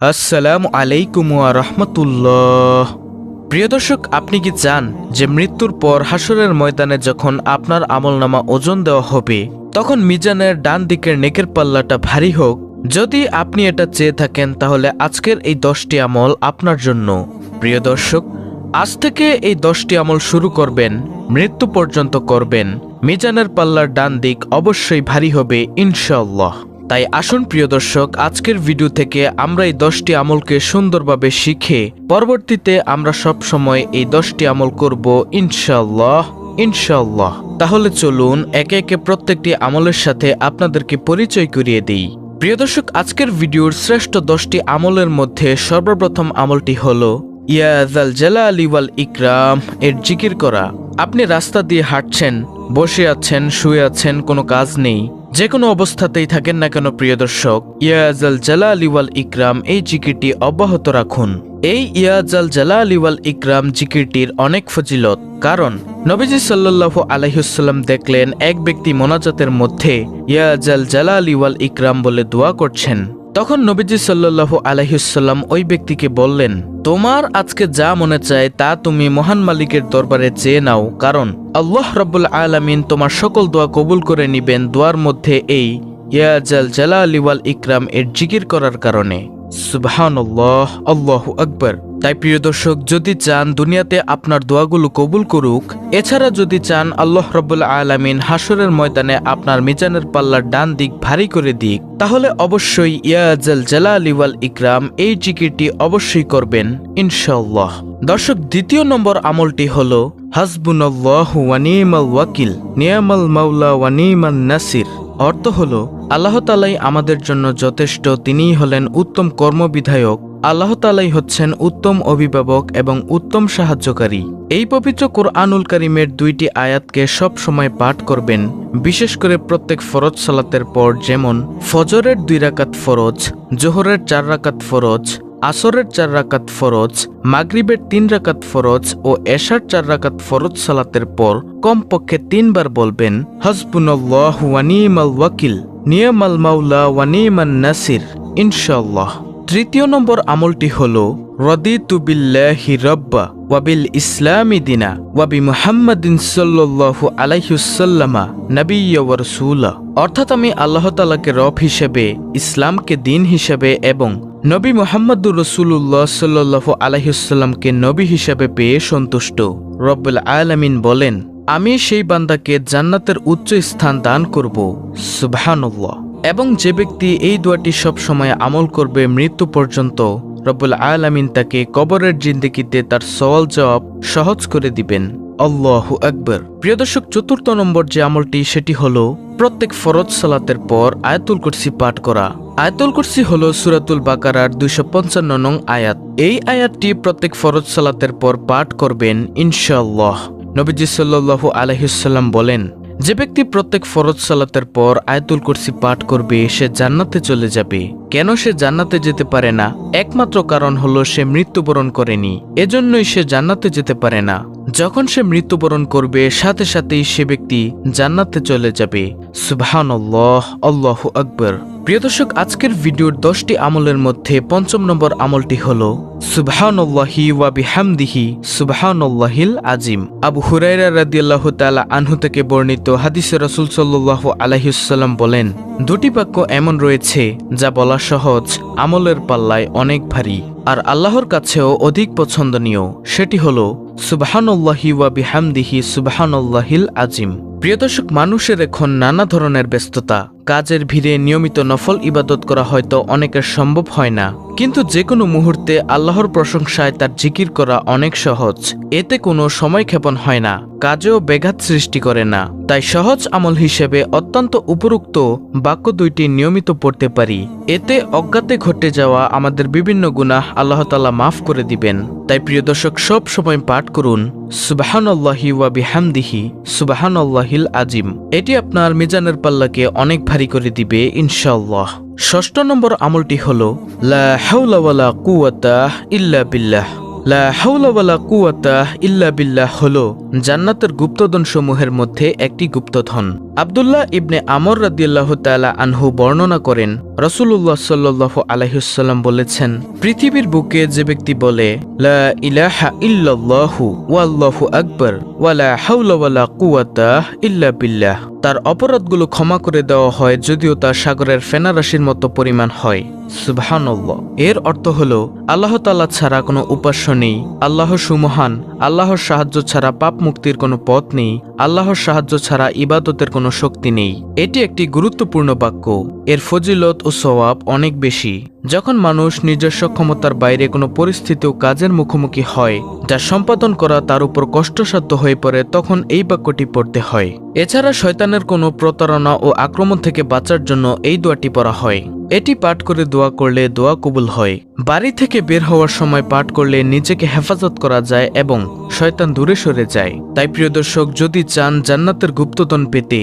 আসসালামু আলাইকুম ওয়া রাহমাতুল্লাহ। প্রিয় দর্শক, আপনি কি চান যে মৃত্যুর পর হাসরের ময়দানে যখন আপনার আমলনামা ওজন দেওয়া হবে তখন মিজানের ডান দিকের নেকের পাল্লাটা ভারী হোক? যদি আপনি এটা চেয়ে থাকেন তাহলে আজকের এই 10টি আমল আপনার জন্য। প্রিয় দর্শক, আজ থেকে এই 10টি আমল শুরু করবেন, মৃত্যু পর্যন্ত করবেন, মিজানের পাল্লার ডান দিক অবশ্যই ভারী হবে ইনশাআল্লাহ। তাই আসুন প্রিয় দর্শক, আজকের ভিডিও থেকে আমরা এই 10টি আমলকে সুন্দরভাবে শিখে পরবর্তীতে আমরা সব সময় এই 10টি আমল করব ইনশাআল্লাহ ইনশাআল্লাহ। তাহলে চলুন একে একে প্রত্যেকটি আমলের সাথে আপনাদেরকে পরিচয় করিয়ে দিই। প্রিয় দর্শক, আজকের ভিডিওর শ্রেষ্ঠ 10টি আমলের মধ্যে সর্বপ্রথম আমলটি হলো ইয়া যাল জালালি ওয়াল ইকরাম এর জিকির করা। আপনি রাস্তা দিয়ে হাঁটছেন, বসে আছেন, শুয়ে আছেন, কোনো কাজ নেই, যে কোনো অবস্থাতেই থাকেন না কেন প্রিয় দর্শক, ইয়া যাল জালালি ওয়াল ইকরাম এই জিকিরটি অব্যাহত রাখুন। এই ইয়া যাল জালালি ওয়াল ইকরাম জিকিরটির অনেক ফজিলত, কারণ নবীজি সাল্লাল্লাহু আলাইহি ওয়াসাল্লাম দেখলেন এক ব্যক্তি মোনাজাতের মধ্যে ইয়া যাল জালালি ওয়াল ইকরাম বলে দোয়া করছেন। তখন নবীজি সাল্লাল্লাহু আলাইহি ওয়াসাল্লাম ওই ব্যক্তিকে বললেন, তোমার আজকে যা মনে চায় তা তুমি মহান মালিকের দরবারে চেয়ে নাও, কারণ আল্লাহ রাব্বুল আলামিন তোমার সকল দোয়া কবুল করে নিবেন দোয়ার মধ্যে এই ইয়া যাল জালালি ওয়াল ইকরাম এর জিকির করার কারণে। সুবহানাল্লাহ, আল্লাহু আকবার। তাই প্রিয় দর্শক, যদি চান দুনিয়াতে আপনার দোয়াগুলো কবুল করুক, এছাড়া যদি চান আল্লাহ রাব্বুল আলামিন হাসরের ময়দানে আপনার মিজানের পাল্লার ডান দিক ভারী করে দিক, তাহলে অবশ্যই ইয়া যাল জালালি ওয়াল ইকরাম এই জিকিরটি অবশ্যই করবেন ইনশাআল্লাহ। দর্শক, দ্বিতীয় নম্বর আমলটি হলো হাসবুনাল্লাহু ওয়া নি'মাল ওয়াকিল, নি'মাল মাওলা ওয়া নি'মান নাসির। অর্থ হলো আল্লাহ তাআলাই আমাদের জন্য যথেষ্ট, তিনিই হলেন উত্তম কর্মবিধায়ক, আল্লাহ তাআলাই হচ্ছেন উত্তম অভিভাবক এবং উত্তম সাহায্যকারী। এই পবিত্র কোরআনুল কারীমের 2টি আয়াতকে সব সময় পাঠ করবেন, বিশেষ করে প্রত্যেক ফরজ সালাতের পর, যেমন ফজরের 2 রাকাত ফরজ, জোহরের 4 রাকাত ফরজ, আসরের 4 রাকাত ফরজ, মাগরিবের 3 রাকাত ফরজ ও এশার 4 রাকাত ফরজ সালাতের পর কমপক্ষে 3 বার বলবেন হাসবুনাল্লাহু ওয়া নি'মাল ওয়াকিল, নি'মাল মাওলা ওয়া নি'মান নাসির ইনশাআল্লাহ। তৃতীয় নম্বর আমলটি হলো রাদিতু বিল্লাহি রাব্বা ওয়া বিল ইসলামি দিনা ওয়া বি মুহাম্মাদিন সাল্লাল্লাহু আলাইহি ওয়াসাল্লামা নাবিয়্যা ওয়া রাসূলা। অর্থাৎ আমি আল্লাহ তাআলাকে রব হিসেবে, ইসলামকে দিন হিসেবে এবং নবী মুহাম্মদুর রাসূলুল্লাহ সাল্লাল্লাহু আলাইহি ওয়াসাল্লামকে নবী হিসেবে পেয়ে সন্তুষ্ট। রব্বুল আলামিন বলেন, আমি সেই বান্দাকে জান্নাতের উচ্চ স্থান দান করব। সুবহানাল্লাহ। এবং যে ব্যক্তি এই দোয়াটি সব সময় আমল করবে মৃত্যু পর্যন্ত, রব্বুল আলামিন তাকে কবরের জিন্দেগিতে তার সওয়াল জবাব সহজ করে দিবেন। আল্লাহু আকবার। প্রিয় দর্শক, চতুর্থ নম্বর যে আমলটি সেটি হলো প্রত্যেক ফরজ সালাতের পর আয়াতুল কুরসি পাঠ করা। আয়াতুল কুরসি হলো সূরাতুল বাকারার 255 নং আয়াত। এই আয়াতটি প্রত্যেক ফরজ সালাতের পর পাঠ করবেন ইনশাআল্লাহ। নবীজি সাল্লাল্লাহু আলাইহি ওয়াসাল্লাম বলেন, যে ব্যক্তি প্রত্যেক ফরজ সালাতের পর আয়াতুল কুরসি পাঠ করবে সে জান্নাতে চলে যাবে। কেন সে জান্নাতে যেতে পারে না? একমাত্র কারণ হলো সে মৃত্যুবরণ করেনি, এজন্যই সে জান্নাতে যেতে পারে না। যখন সে মৃত্যুবরণ করবে সাথে সাথেই সে ব্যক্তি জান্নাতে চলে যাবে। সুবহানাল্লাহ, আল্লাহু আকবার। প্রিয় দর্শক, আজকের ভিডিওর 10টি আমলের মধ্যে 5ম নম্বর আমলটি হলো সুবহানাল্লাহি ওয়া বিহামদিহি সুবহানাল্লাহিল আজিম। আবু হুরায়রা রাদিয়াল্লাহু তাআলা আনহু থেকে বর্ণিত হাদিসে রাসূল সাল্লাল্লাহু আলাইহি ওয়াসাল্লাম বলেন, 2টি বাক্য এমন রয়েছে যা বলা সহজ, আমলের পাল্লায় অনেক ভারী, আর আল্লাহর কাছেও অধিক পছন্দনীয়। সেটি হলো সুবহানাল্লাহি ওয়া বিহামদিহি সুবহানাল্লাহিল আজিম। প্রিয় দর্শক, মানুষের এখন নানা ধরনের ব্যস্ততা, কাজের ভিড়ে নিয়মিত নফল ইবাদত করা হয়তো অনেকের সম্ভব হয় না, কিন্তু যে কোনো মুহূর্তে আল্লাহর প্রশংসায় তার জিকির করা অনেক সহজ। এতে কোনো সময়ক্ষেপণ হয় না, কাজেও ব্যাঘাত সৃষ্টি করে না। তাই সহজ আমল হিসেবে অত্যন্ত উপরোক্ত বাক্য 2টি নিয়মিত পড়তে পারি। এতে অজ্ঞাতে ঘটে যাওয়া আমাদের বিভিন্ন গুনাহ আল্লাহ তাআলা মাফ করে দিবেন। তাই প্রিয় দর্শক, সব সময় পাঠ করুন সুবহানাল্লাহি ওয়া বিহামদিহি সুবহানাল্লাহিল আজিম। এটি আপনার মিজানের পাল্লাকে অনেক ভারী করে দিবে ইনশাআল্লাহ। 6ঠ নম্বর আমলটি হলো লা হাওলা ওয়ালা কুওয়াতা ইল্লা বিল্লাহ। লা হাওলা ওয়ালা কুওয়াতা ইল্লা বিল্লাহ হলো জান্নাতের গুপ্তধন সমূহের মধ্যে একটি গুপ্তধন। আব্দুল্লাহ ইবনে আমর রাদিয়াল্লাহু তাআলা আনহু বর্ণনা করেন, রাসূলুল্লাহ সাল্লাল্লাহু আলাইহি ওয়াসাল্লাম বলেছেন, পৃথিবীর বুকে যে ব্যক্তি বলে লা ইলাহা ইল্লাল্লাহু ওয়াল্লাহু আকবার ওয়ালা হাওলা ওয়ালা কুওয়াতা ইল্লা বিল্লাহ, তার অপরাধগুলো ক্ষমা করে দেওয়া হয় যদিও তা সাগরের ফেনারাশির মতো পরিমাণ হয়। সুবহানাল্লাহ। এর অর্থ হলো আল্লাহ তাআলা ছাড়া কোনো উপাস্য নেই, আল্লাহ সুমহান, আল্লাহর সাহায্য ছাড়া পাপ মুক্তির কোনো পথ নেই, আল্লাহর সাহায্য ছাড়া ইবাদতের কোনো শক্তি নেই। এটি একটি গুরুত্বপূর্ণ বাক্য। এর ফজিলত ও সওয়াব অনেক বেশি। যখন মানুষ নিজের সক্ষমতার বাইরে কোনো পরিস্থিতি ও কাজের মুখোমুখি হয় যা সম্পাদন করা তার উপর কষ্টসাধ্য হয়ে পড়ে, তখন এই বাক্যটি পড়তে হয়। এছাড়া শয়তানের কোনো প্রতারণা ও আক্রমণ থেকে বাঁচার জন্য এই দোয়াটি পড়া হয়। এটি পাঠ করে দোয়া করলে দোয়া কবুল হয়। বাড়ি থেকে বের হওয়ার সময় পাঠ করলে নিজেকে হেফাজত করা যায় এবং শয়তান দূরে সরে যায়। তাই প্রিয় দর্শক, যদি চান জান্নাতের গুপ্তধন পেতে,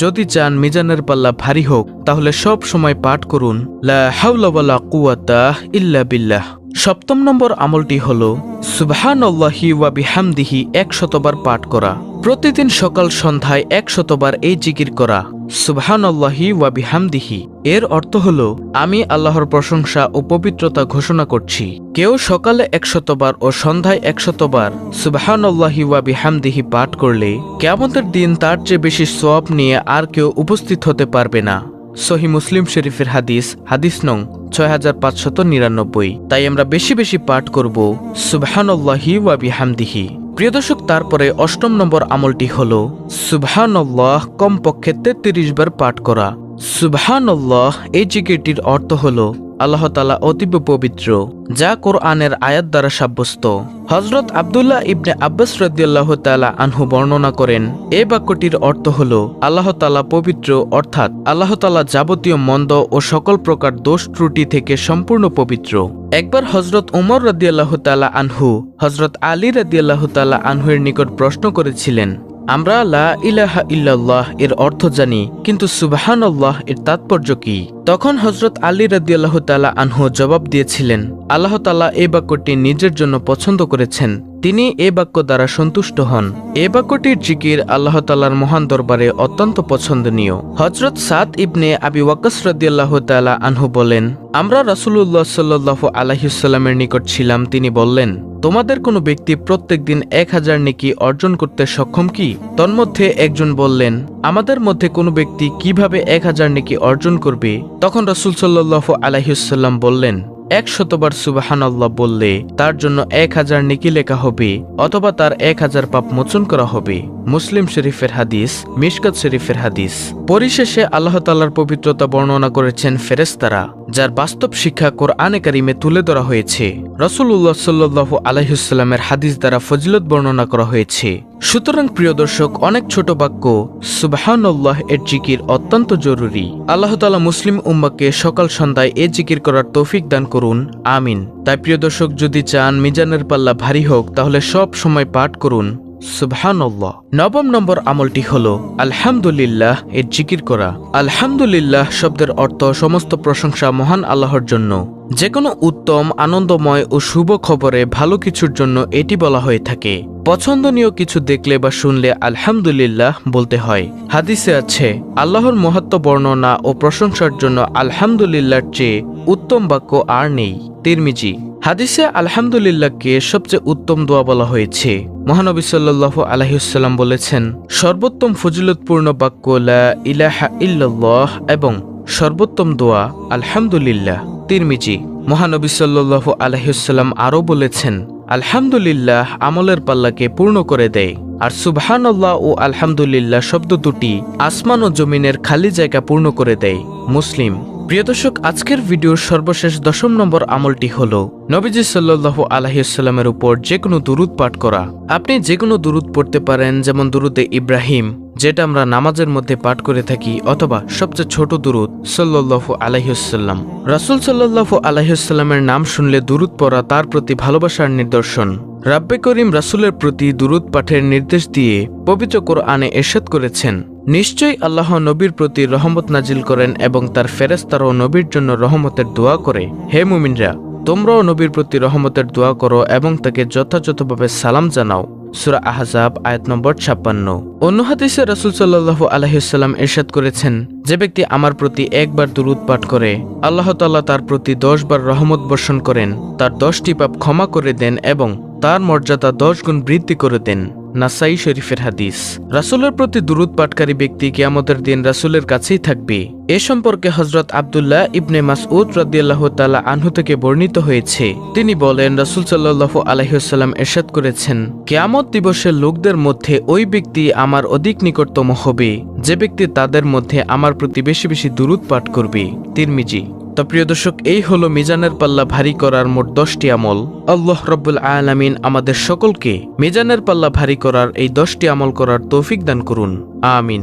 যদি চান মিজানের পাল্লা ভারী হোক, তাহলে সব সময় পাঠ করুন লা হাওলা ওয়ালা কুওয়াতা ইল্লা বিল্লাহ। 7 নম্বর আমলটি হলো সুবহানাল্লাহি ওয়া বিহামদিহি 100 বার পাঠ করা। প্রতিদিন সকাল সন্ধ্যায় 100 বার এই জিকির করা, সুবহানাল্লাহি ওয়া বিহামদিহি। এর অর্থ হলো আমি আল্লাহর প্রশংসা ও পবিত্রতা ঘোষণা করছি। কেউ সকালে 100 বার ও সন্ধ্যায় 100 বার সুবহানাল্লাহি ওয়া বিহামদিহি পাঠ করলে কিয়ামতের দিন তার চেয়ে বেশি সওয়াব নিয়ে আর কেউ উপস্থিত হতে পারবে না। সহিহ মুসলিম শরীফের হাদিস, হাদিস নং 6599। তাই আমরা বেশি বেশি পাঠ করব সুবহানাল্লাহি ওয়া বিহামদিহি। প্রিয় দর্শক, তারপরে 8 নম্বর আমলটি হলো সুবহানাল্লাহ কমপক্ষে 33 বার পাঠ করা। সুবহানাল্লাহ এই জিকিরটির অর্থ হলো আল্লাহ তাআলা অতীব পবিত্র, যা কোরআনের আয়াত দ্বারা সাব্যস্ত। হযরত আব্দুল্লাহ ইবনে আব্বাস রাদিয়াল্লাহু তাআলা আনহু বর্ণনা করেন, এই বাক্যটির অর্থ হলো আল্লাহ তাআলা পবিত্র, অর্থাৎ আল্লাহ তাআলা যাবতীয় মন্দ ও সকল প্রকার দোষ ত্রুটি থেকে সম্পূর্ণ পবিত্র। একবার হযরত উমর রাদিয়াল্লাহু তাআলা আনহু হযরত আলী রাদিয়াল্লাহু তাআলা আনহুর নিকট প্রশ্ন করেছিলেন, আমরা লা ইলাহা ইল্লাল্লাহ এর অর্থ জানি, কিন্তু সুবহানাল্লাহ এর তাৎপর্য কি? তখন হযরত আলী রাদিয়াল্লাহু তাআলা আনহু জবাব দিয়েছিলেন, আল্লাহ তাআলা এই বাক্যটি নিজের জন্য পছন্দ করেছেন, তিনি এই বাক্য দ্বারা সন্তুষ্ট হন। এই বাক্যটির জিকির আল্লাহ তাআলার মহান দরবারে অত্যন্ত পছন্দনীয়। হযরত সাদ ইবনে আবি ওয়াক্কাস রাদিয়াল্লাহু তাআলা আনহু বলেন, আমরা রাসূলুল্লাহ সাল্লাল্লাহু আলাইহি ওয়াসাল্লামের নিকট ছিলাম। তিনি বললেন, তোমাদের কোনো ব্যক্তি প্রত্যেকদিন 1000 নেকি অর্জন করতে সক্ষম কি? তন্মধ্যে একজন বললেন, আমাদের মধ্যে কোনো ব্যক্তি কিভাবে 1000 নেকি অর্জন করবে? তখন রাসূল সাল্লাল্লাহু আলাইহি ওয়াসাল্লাম বললেন, 100 বার সুবহানাল্লাহ বললে তার জন্য 1000 নেকি লেখা হবে, অথবা তার 1000 পাপ মোচন করা হবে। মুসলিম শরীফের হাদিস, মিশকাত শরীফের হাদিস। পরিশেষে আল্লাহ তাআলার পবিত্রতা বর্ণনা করেছেন ফেরেশতারা, যার বাস্তব শিক্ষা কোরআনে কারিমে তুলে ধরা হয়েছে। রাসূলুল্লাহ সাল্লাল্লাহু আলাইহি ওয়াসাল্লামের হাদিস দ্বারা ফজিলত বর্ণনা করা হয়েছে। সুতরাং প্রিয় দর্শক, অনেক ছোট বাক্য সুবহানাল্লাহ এর জিকির অত্যন্ত জরুরি। আল্লাহ তাআলা মুসলিম উম্মাহকে সকাল সন্ধ্যায় এই জিকির করার তৌফিক দান করুন, আমিন। তাই প্রিয় দর্শক, যদি চান মিজানের পাল্লা ভারী হোক, তাহলে সব সময় পাঠ করুন সুবহানাল্লাহ। 9 নম্বর আমলটি হলো আলহামদুলিল্লাহ এর জিকির করা। আলহামদুলিল্লাহ শব্দের অর্থ সমস্ত প্রশংসা মহান আল্লাহর জন্য। যে কোনো উত্তম, আনন্দময় ও শুভ খবরে ভালো কিছুর জন্য এটি বলা হয়ে থাকে। পছন্দনীয় কিছু দেখলে বা শুনলে আলহামদুলিল্লাহ বলতে হয়। হাদিসে আছে, আল্লাহর মহত্ব বর্ণনা ও প্রশংসার জন্য আলহামদুলিল্লাহর চেয়ে উত্তম বাক্য আর নেই। তিরমিজি। হাদিসে আলহামদুলিল্লাহকে সবচেয়ে উত্তম দোয়া বলা হয়েছে। মহানবী সাল্লাল্লাহু আলাইহি ওয়াসাল্লাম বলেছেন, সর্বোত্তম ফজিলতপূর্ণ বাক্য লা ইলাহা ইল্লাল্লাহ এবং সর্বোত্তম দোয়া আলহামদুলিল্লাহ। তিরমিজি। মহানবী সাল্লাল্লাহু আলাইহি ওয়াসাল্লাম আরও বলেছেন, আলহামদুলিল্লাহ আমলের পাল্লাকে পূর্ণ করে দেয়, আর সুবহানাল্লাহ ও আলহামদুলিল্লাহ শব্দ দুটি আসমান ও জমিনের খালি জায়গা পূর্ণ করে দেয়। মুসলিম। প্রিয় দর্শক, আজকের ভিডিওর সর্বশেষ 10 নম্বর আমলটি হলো নবীজি সাল্লাল্লাহু আলাইহি ওয়াসাল্লামের উপর যে কোনো দুরূদ পাঠ করা। আপনি যে কোনো দুরূদ পড়তে পারেন, যেমন দুরূদে ইব্রাহিম, যেটা আমরা নামাজের মধ্যে পাঠ করে থাকি, অথবা সবচেয়ে ছোট দুরূদ সাল্লাল্লাহু আলাইহি ওয়াসাল্লাম। রাসূল সাল্লাল্লাহু আলাইহি ওয়াসাল্লামের নাম শুনলে দুরূদ পড়া তার প্রতি ভালোবাসার নিদর্শন। রাব্বে করিম রাসূলের প্রতি দুরূদ পাঠের নির্দেশ দিয়ে পবিত্র কোরআনে ইরশাদ করেছেন, নিশ্চয়ই আল্লাহ নবীর প্রতি রহমত নাজিল করেন এবং তার ফেরেশতারাও নবীর জন্য রহমতের দোয়া করে। হে মুমিনরা, তোমরাও নবীর প্রতি রহমতের দোয়া করো এবং তাকে যথাযথভাবে সালাম জানাও। সূরা আহজাব আয়াত নম্বর 56। অন্য হাদিসে রাসূল সাল্লাল্লাহু আলাইহি ওয়াসাল্লাম ইরশাদ করেছেন, যে ব্যক্তি আমার প্রতি একবার দুরূদ পাঠ করে আল্লাহ তাআলা তার প্রতি 10 বার রহমত বর্ষণ করেন, তার 10টি পাপ ক্ষমা করে দেন এবং তার মর্যাদা 10 গুণ বৃদ্ধি করে দেন। নাসাই শরীফের হাদিস। রাসূলের প্রতি দুরূদ পাঠকারী ব্যক্তি কিয়ামতের দিন রাসূলের কাছেই থাকবে। এ সম্পর্কে হযরত আব্দুল্লাহ ইবনে মাসউদ রাদিয়াল্লাহু তাআলা আনহু থেকে বর্ণিত হয়েছে, তিনি বলেন, রাসূল সাল্লাল্লাহু আলাইহি ওয়াসাল্লাম ইরশাদ করেছেন, কিয়ামত দিবসের লোকদের মধ্যে ওই ব্যক্তি আমার অধিক নিকটতম হবে যে ব্যক্তি তাদের মধ্যে আমার প্রতি বেশি বেশি দুরূদ পাঠ করবে। তিরমিজি। তো প্রিয় দর্শক, এই হলো মিজানের পাল্লা ভারী করার মোট 10টি আমল। আল্লাহ রাব্বুল আলামিন আমাদের সকলকে মিজানের পাল্লা ভারী করার এই 10টি আমল করার তৌফিক দান করুন। আমিন।